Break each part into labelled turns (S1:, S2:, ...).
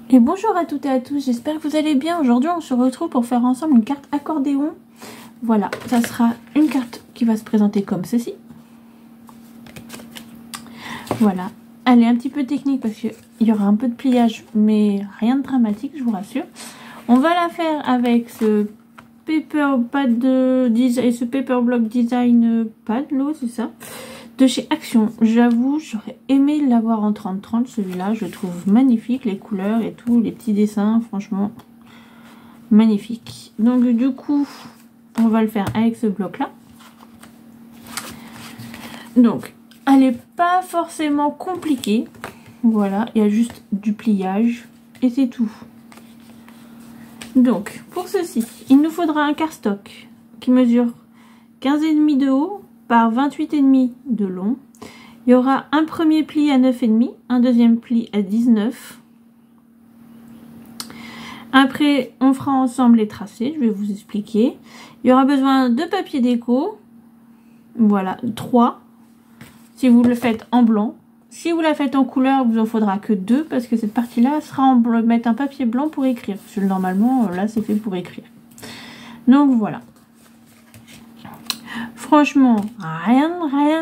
S1: Et bonjour à toutes et à tous, j'espère que vous allez bien. Aujourd'hui on se retrouve pour faire ensemble une carte accordéon. Voilà, ça sera une carte qui va se présenter comme ceci. Voilà, elle est un petit peu technique parce qu'il y aura un peu de pliage, mais rien de dramatique, je vous rassure. On va la faire avec ce paper pad design et ce paper block design pad, là, c'est ça, de chez Action. J'avoue, j'aurais aimé l'avoir en 30-30, celui-là, je le trouve magnifique, les couleurs et tout, les petits dessins, franchement, magnifique. Donc du coup, on va le faire avec ce bloc-là. Donc, elle n'est pas forcément compliquée, voilà, il y a juste du pliage et c'est tout. Donc, pour ceci, il nous faudra un cardstock qui mesure 15,5 de haut par 28,5 de long. Il y aura un premier pli à 9,5, un deuxième pli à 19. Après, on fera ensemble les tracés, je vais vous expliquer. Il y aura besoin de papier déco, voilà, 3, si vous le faites en blanc. Si vous la faites en couleur, vous en faudra que 2, parce que cette partie-là sera en blanc, mettre un papier blanc pour écrire. Parce que normalement, là, c'est fait pour écrire. Donc, voilà. Franchement, rien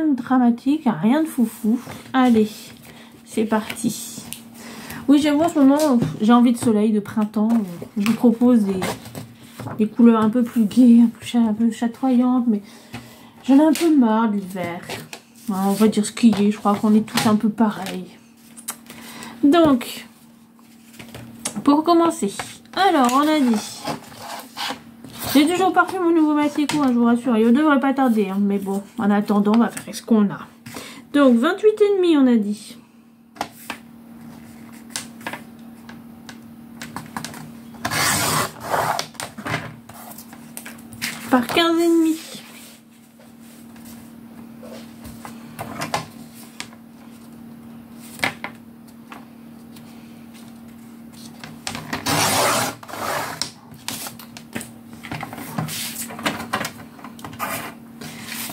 S1: de dramatique, rien de foufou. Allez, c'est parti. Oui, j'avoue, en ce moment, j'ai envie de soleil, de printemps. Je vous propose des couleurs un peu plus gaies, un peu chatoyantes, mais j'en ai un peu marre de l'hiver. On va dire ce qu'il est, je crois qu'on est tous un peu pareils. Donc, pour commencer, alors on a dit, j'ai toujours pas fait mon nouveau Massicot, hein, je vous rassure, il ne devrait pas tarder, hein, mais bon, en attendant, on va faire ce qu'on a. Donc, 28,5 on a dit. Par 15,5.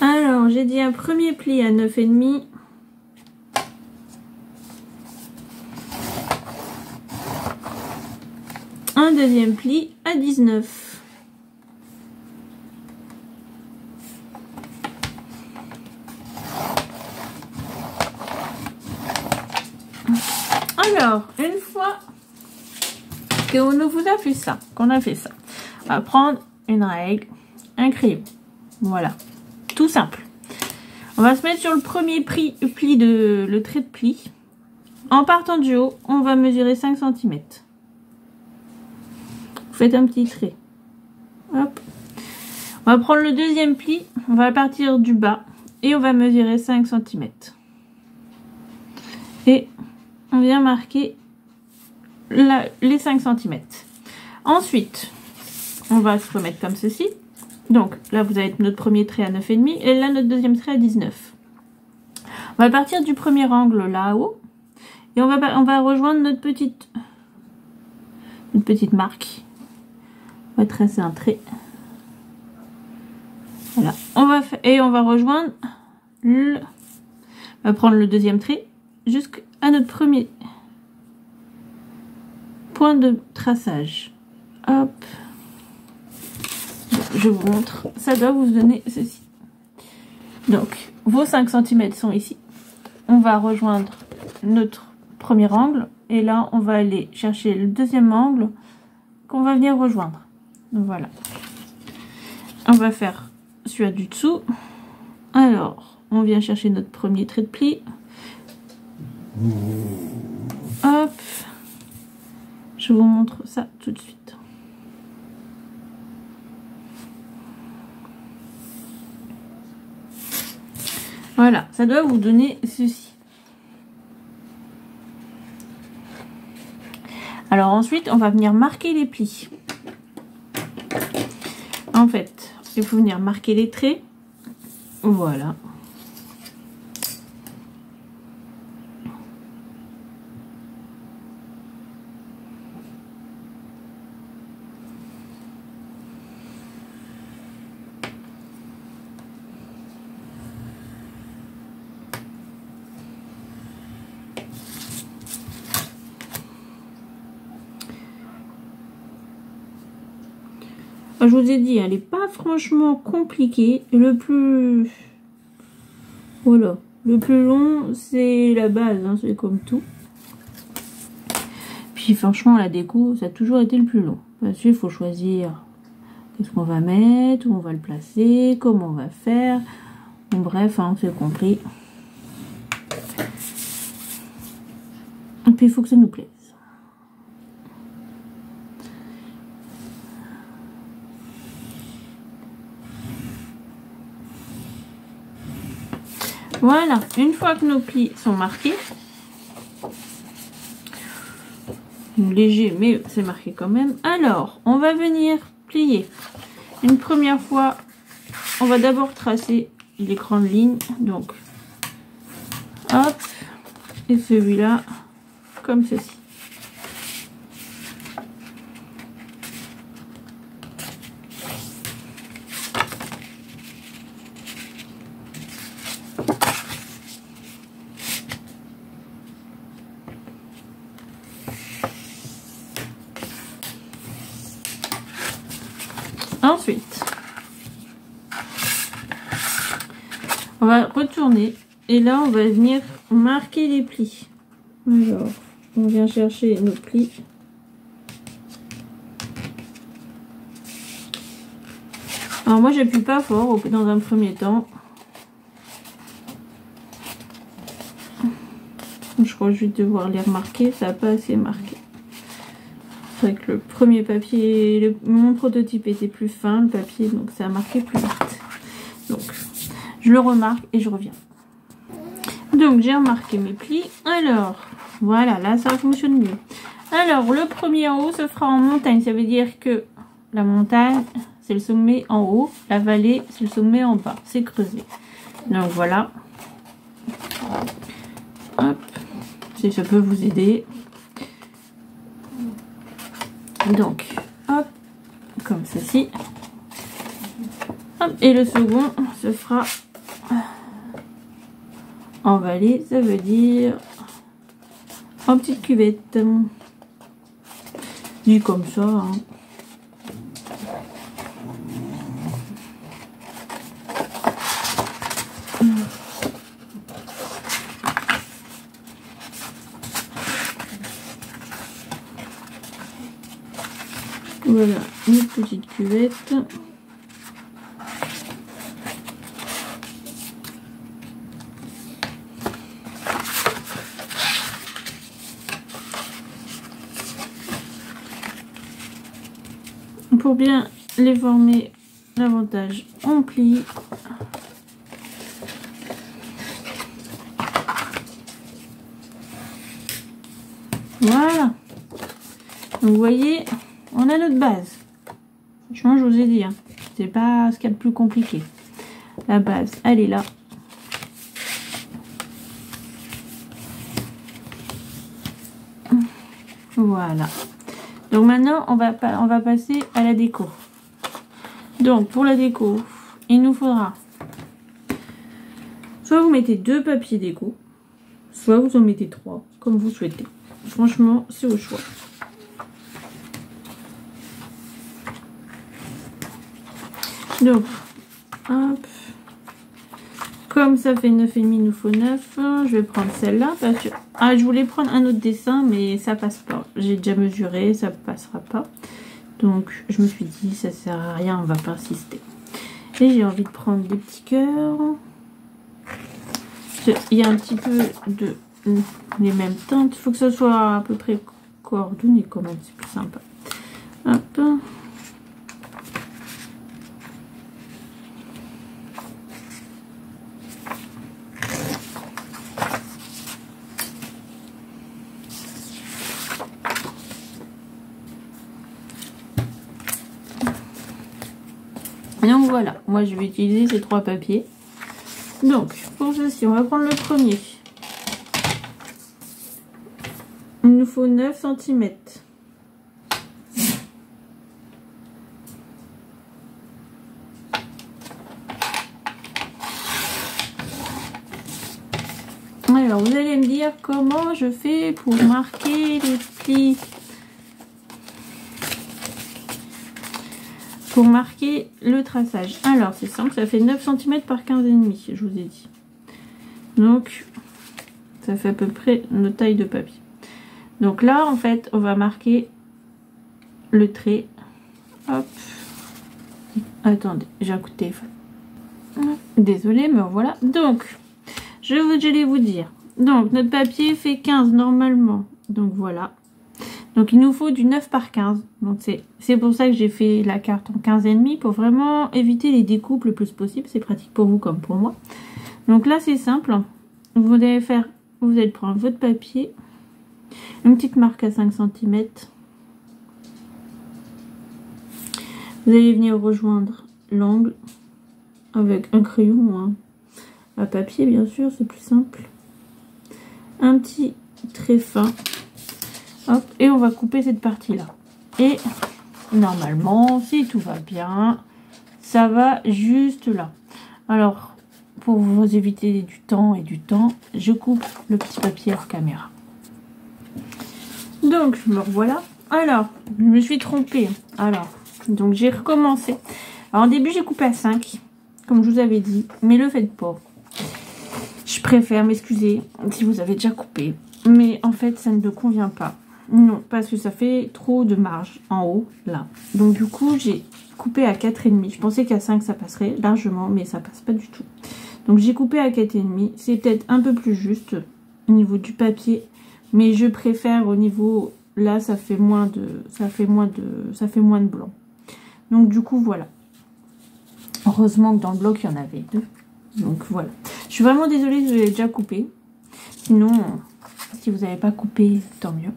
S1: Alors, j'ai dit un premier pli à 9,5. Un deuxième pli à 19. Alors, une fois qu'on vous a fait ça, on va prendre une règle, un crayon. Voilà, tout simple. On va se mettre sur le premier pli le trait de pli. En partant du haut, on va mesurer 5 cm. Vous faites un petit trait. Hop. On va prendre le deuxième pli, on va partir du bas et on va mesurer 5 cm. Et on vient marquer les 5 cm. Ensuite, on va se remettre comme ceci. Donc là, vous avez notre premier trait à 9,5 et là, notre deuxième trait à 19. On va partir du premier angle là-haut et on va rejoindre notre petite marque. On va tracer un trait. Voilà. On va rejoindre on va prendre le deuxième trait jusqu'à notre premier point de traçage. Hop. Je vous montre. Ça doit vous donner ceci. Donc, vos 5 cm sont ici. On va rejoindre notre premier angle. Et là, on va aller chercher le deuxième angle qu'on va venir rejoindre. Donc, voilà. On va faire celui du dessous. Alors, on vient chercher notre premier trait de pli. Hop. Je vous montre ça tout de suite. Voilà, ça doit vous donner ceci. Alors ensuite, on va venir marquer les plis. En fait, il faut venir marquer les traits. Voilà. Je vous ai dit, elle n'est pas franchement compliquée. Le plus... Voilà. Le plus long, c'est la base, hein, c'est comme tout. Puis franchement, la déco, ça a toujours été le plus long. Parce qu'il faut choisir qu'est-ce qu'on va mettre, où on va le placer, comment on va faire. Bon, bref, hein, c'est compris. Et puis il faut que ça nous plaise. Voilà, une fois que nos plis sont marqués, léger mais c'est marqué quand même, alors on va venir plier. Une première fois, on va d'abord tracer les grandes lignes, donc hop, et celui-là comme ceci. Ensuite, on va retourner et là on va venir marquer les plis. Alors, on vient chercher nos plis. Alors moi j'appuie pas fort dans un premier temps. Je crois que je vais devoir les remarquer, ça n'a pas assez marqué. C'est vrai que le premier papier, mon prototype était plus fin, le papier, donc ça a marqué plus vite. Donc, je le remarque et je reviens. Donc, j'ai remarqué mes plis. Alors, voilà, là, ça fonctionne mieux. Alors, le premier en haut se fera en montagne. Ça veut dire que la montagne, c'est le sommet en haut. La vallée, c'est le sommet en bas. C'est creusé. Donc, voilà. Hop. Si ça peut vous aider. Donc, hop, comme ceci. Hop, et le second se fera en vallée, ça veut dire en petite cuvette. Dit comme ça. Hein. Voilà, une petite cuvette. Pour bien les former davantage, on plie. Voilà. Donc, vous voyez, on a notre base. Franchement, je vous ai dit, hein, c'est pas ce qu'il y a de plus compliqué. La base, elle est là. Voilà. Donc maintenant, on va passer à la déco. Donc pour la déco, il nous faudra soit vous mettez 2 papiers déco, soit vous en mettez 3, comme vous souhaitez. Franchement, c'est au choix. Donc, hop. Comme ça fait 9,5, il nous faut 9. Je vais prendre celle-là parce que... Ah, je voulais prendre un autre dessin, mais ça passe pas. J'ai déjà mesuré, ça passera pas. Donc, je me suis dit, ça sert à rien, on va pas insister. Et j'ai envie de prendre des petits cœurs. Il y a un petit peu de les mêmes teintes. Il faut que ça soit à peu près coordonné quand même, c'est plus sympa. Hop. Donc voilà, moi je vais utiliser ces 3 papiers. Donc pour ceci, on va prendre le premier. Il nous faut 9 cm. Alors vous allez me dire comment je fais pour marquer les plis. pour marquer le traçage. Alors, c'est simple, ça fait 9 cm par 15,5, je vous ai dit. Donc, ça fait à peu près notre taille de papier. Donc là, en fait, on va marquer le trait. Hop. Attendez, j'ai un coup de téléphone. Désolée, mais voilà. Donc, j'allais vous dire. Donc, notre papier fait 15 normalement. Donc, voilà. Donc, il nous faut du 9 par 15. Donc, c'est pour ça que j'ai fait la carte en 15,5 pour vraiment éviter les découpes le plus possible. C'est pratique pour vous comme pour moi. Donc, là, c'est simple. Vous allez prendre votre papier. Une petite marque à 5 cm. Vous allez venir rejoindre l'angle avec un crayon à papier, bien sûr, c'est plus simple. Un petit trait fin. Hop, et on va couper cette partie-là. Et normalement, si tout va bien, ça va juste là. Alors, pour vous éviter du temps, je coupe le petit papier hors caméra. Donc, me revoilà. Alors, je me suis trompée. Alors, donc j'ai recommencé. Alors, au début, j'ai coupé à 5, comme je vous avais dit, mais le faites pas. Je préfère m'excuser si vous avez déjà coupé, mais en fait, ça ne me convient pas. Non, parce que ça fait trop de marge en haut, là. Donc, du coup, j'ai coupé à 4,5. Je pensais qu'à 5, ça passerait largement, mais ça passe pas du tout. Donc, j'ai coupé à 4,5. C'est peut-être un peu plus juste au niveau du papier, mais je préfère au niveau... Là, ça fait moins de blanc. Donc, du coup, voilà. Heureusement que dans le bloc, il y en avait 2. Donc, voilà. Je suis vraiment désolée, je l'ai déjà coupé. Sinon, si vous n'avez pas coupé, tant mieux.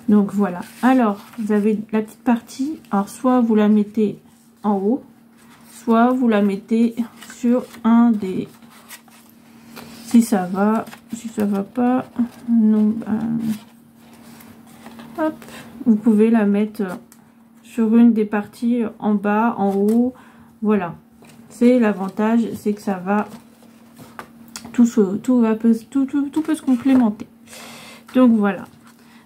S1: Donc, voilà. Alors, vous avez la petite partie. Alors, soit vous la mettez en haut, soit vous la mettez sur un des... Si ça va pas, non, hop, vous pouvez la mettre sur une des parties en bas, en haut, voilà. C'est l'avantage, c'est que ça va, tout peut se complémenter. Donc voilà.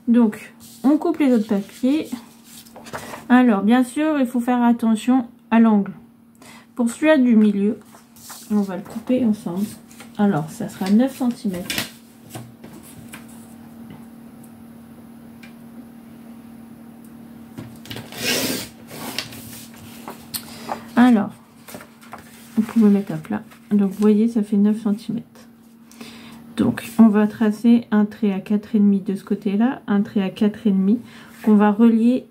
S1: Donc, on coupe les autres papiers. Alors, bien sûr, il faut faire attention à l'angle. Pour celui-là du milieu, on va le couper ensemble. Alors, ça sera 9 cm. Alors, vous pouvez mettre à plat. Donc, vous voyez, ça fait 9 cm. Donc, on va tracer un trait à 4,5 de ce côté-là, un trait à 4,5 qu'on va relier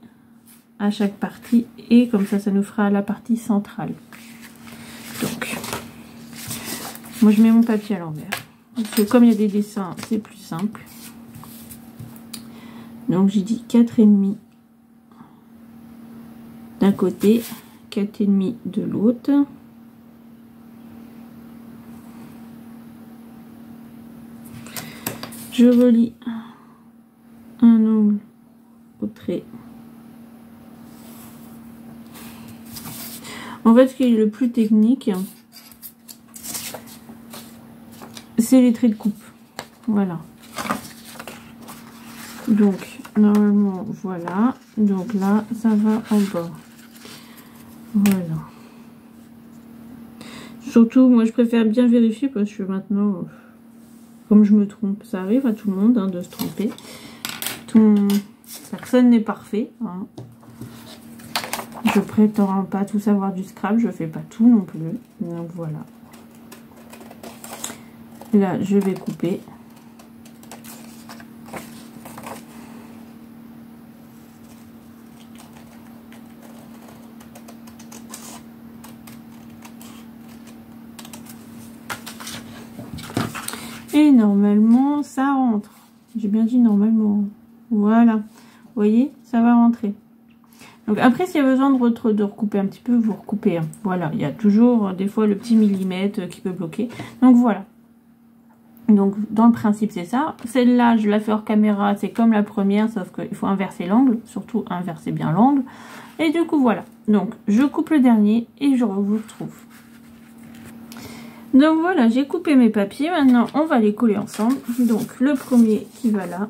S1: à chaque partie. Et comme ça nous fera la partie centrale. Donc, moi, je mets mon papier à l'envers. Parce que comme il y a des dessins, c'est plus simple. Donc, j'ai dit 4,5 d'un côté, 4,5 de l'autre. Je relie un angle au trait. En fait, ce qui est le plus technique, c'est les traits de coupe. Voilà. Donc, normalement, voilà. Donc là, ça va en bas. Voilà. Surtout, moi, je préfère bien vérifier parce que maintenant, comme je me trompe, ça arrive à tout le monde de se tromper. Personne n'est parfait. Hein. Je prétends pas tout savoir du scrap, je fais pas tout non plus. Donc voilà. Là, je vais couper. Et normalement, ça rentre. J'ai bien dit normalement. Voilà. Vous voyez, ça va rentrer. Donc après, s'il y a besoin de recouper un petit peu, vous recoupez. Hein. Voilà, il y a toujours des fois le petit millimètre qui peut bloquer. Donc voilà. Donc dans le principe, c'est ça. Celle-là, je la fais hors caméra, c'est comme la première, sauf qu'il faut inverser l'angle. Surtout inverser bien l'angle. Et du coup, voilà. Donc je coupe le dernier et je vous retrouve. Donc voilà, j'ai coupé mes papiers. Maintenant, on va les coller ensemble. Donc le premier qui va là.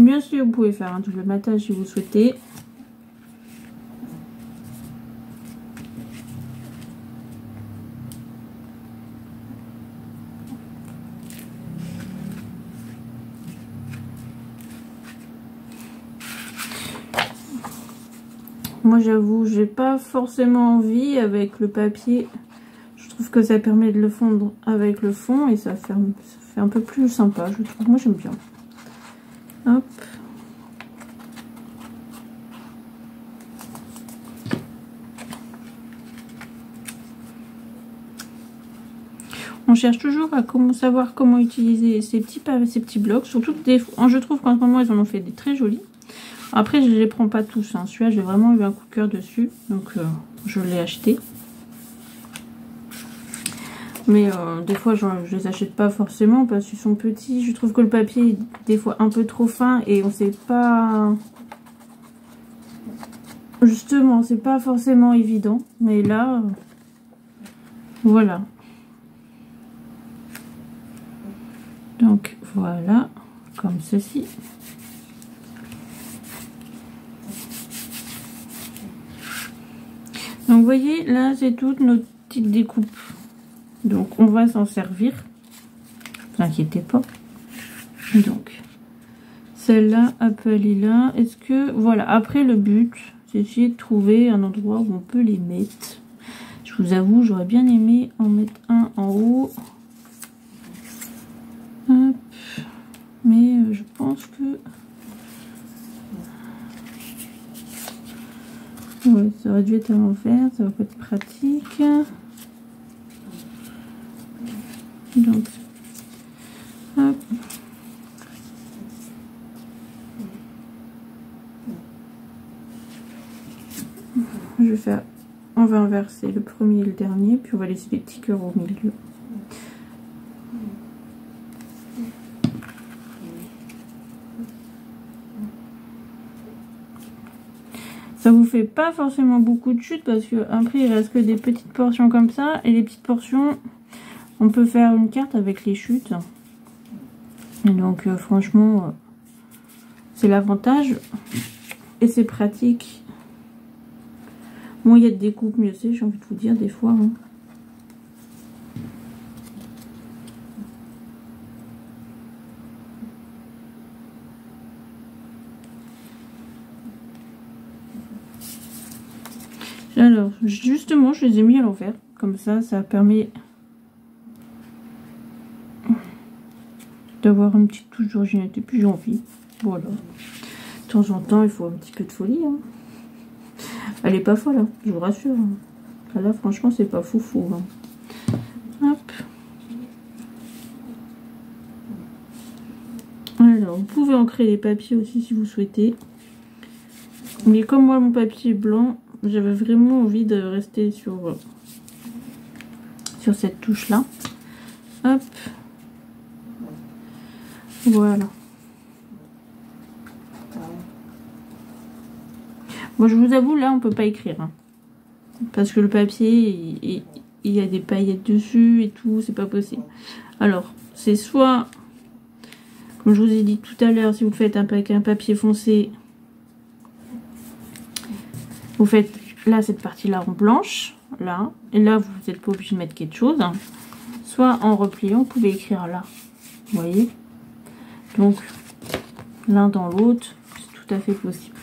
S1: Bien sûr, vous pouvez faire un double matage si vous souhaitez. Moi j'avoue, j'ai pas forcément envie avec le papier. Je trouve que ça permet de le fondre avec le fond et ça fait un peu plus sympa, je trouve. Moi j'aime bien. Hop. On cherche toujours à savoir comment utiliser ces petits blocs. Surtout que je trouve qu'en ce moment ils en ont fait des très jolis. Après je les prends pas tous. Hein. Celui-là j'ai vraiment eu un coup de cœur dessus. Donc je l'ai acheté. Mais des fois je les achète pas forcément parce qu'ils sont petits. Je trouve que le papier est des fois un peu trop fin et on sait pas... Justement c'est pas forcément évident. Mais là, voilà. Donc voilà, comme ceci. Donc vous voyez, là c'est toutes nos petites découpes. Donc on va s'en servir. Ne vous inquiétez pas. Donc celle-là, elle peut aller là. Est-ce que... Voilà, après le but, c'est d'essayer de trouver un endroit où on peut les mettre. Je vous avoue, j'aurais bien aimé en mettre un en haut. Hop. Mais je pense que... Ouais, ça aurait dû être à l'envers, ça va pas être pratique. Donc, hop. Je vais faire... On va inverser le premier et le dernier, puis on va laisser les petits cœurs au milieu. Ça vous fait pas forcément beaucoup de chute parce que après il reste que des petites portions comme ça. Et les petites portions, on peut faire une carte avec les chutes. Et donc franchement, c'est l'avantage. Et c'est pratique. Bon, il y a des découpes mieux c'est, j'ai envie de vous dire des fois. Hein. Alors, justement, je les ai mis à l'envers. Comme ça permet d'avoir une petite touche d'originalité. Puis j'ai envie. Voilà. De temps en temps, il faut un petit peu de folie. Hein. Elle est pas folle, hein, je vous rassure. Hein. Là, franchement, c'est pas foufou. Hein. Hop. Alors, vous pouvez ancrer les papiers aussi si vous souhaitez. Mais comme moi, mon papier est blanc, j'avais vraiment envie de rester sur cette touche-là. Hop. Voilà. Bon, je vous avoue, là, on peut pas écrire. Hein. Parce que le papier, il y a des paillettes dessus et tout, c'est pas possible. Alors, c'est soit, comme je vous ai dit tout à l'heure, si vous le faites avec un papier foncé, vous faites là cette partie-là en blanche, là, et là, vous n'êtes pas obligé de mettre quelque chose. Hein. Soit en repliant, vous pouvez écrire là, vous voyez. Donc, l'un dans l'autre, c'est tout à fait possible.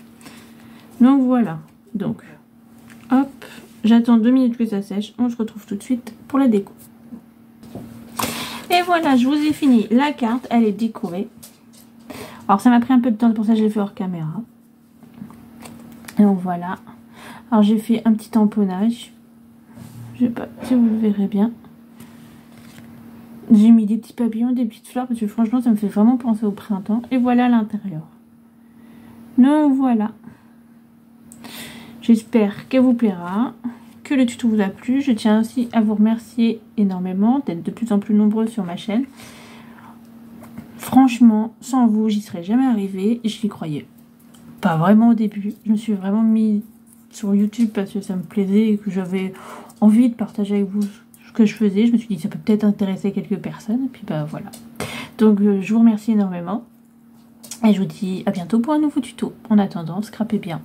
S1: Donc voilà, donc, hop, j'attends 2 minutes que ça sèche, on se retrouve tout de suite pour la déco. Et voilà, je vous ai fini la carte, elle est décorée. Alors ça m'a pris un peu de temps, pour ça je l'ai fait hors caméra. Et donc voilà, alors j'ai fait un petit tamponnage, je sais pas si vous le verrez bien. J'ai mis des petits papillons, des petites fleurs, parce que franchement ça me fait vraiment penser au printemps. Et voilà l'intérieur. Donc voilà. J'espère qu'elle vous plaira, que le tuto vous a plu. Je tiens aussi à vous remercier énormément d'être de plus en plus nombreux sur ma chaîne. Franchement, sans vous, j'y serais jamais arrivée. Je n'y croyais pas vraiment au début. Je me suis vraiment mis sur YouTube parce que ça me plaisait et que j'avais envie de partager avec vous ce que je faisais. Je me suis dit, ça peut peut-être intéresser quelques personnes. Et puis bah voilà. Donc je vous remercie énormément. Et je vous dis à bientôt pour un nouveau tuto. En attendant, scrapez bien.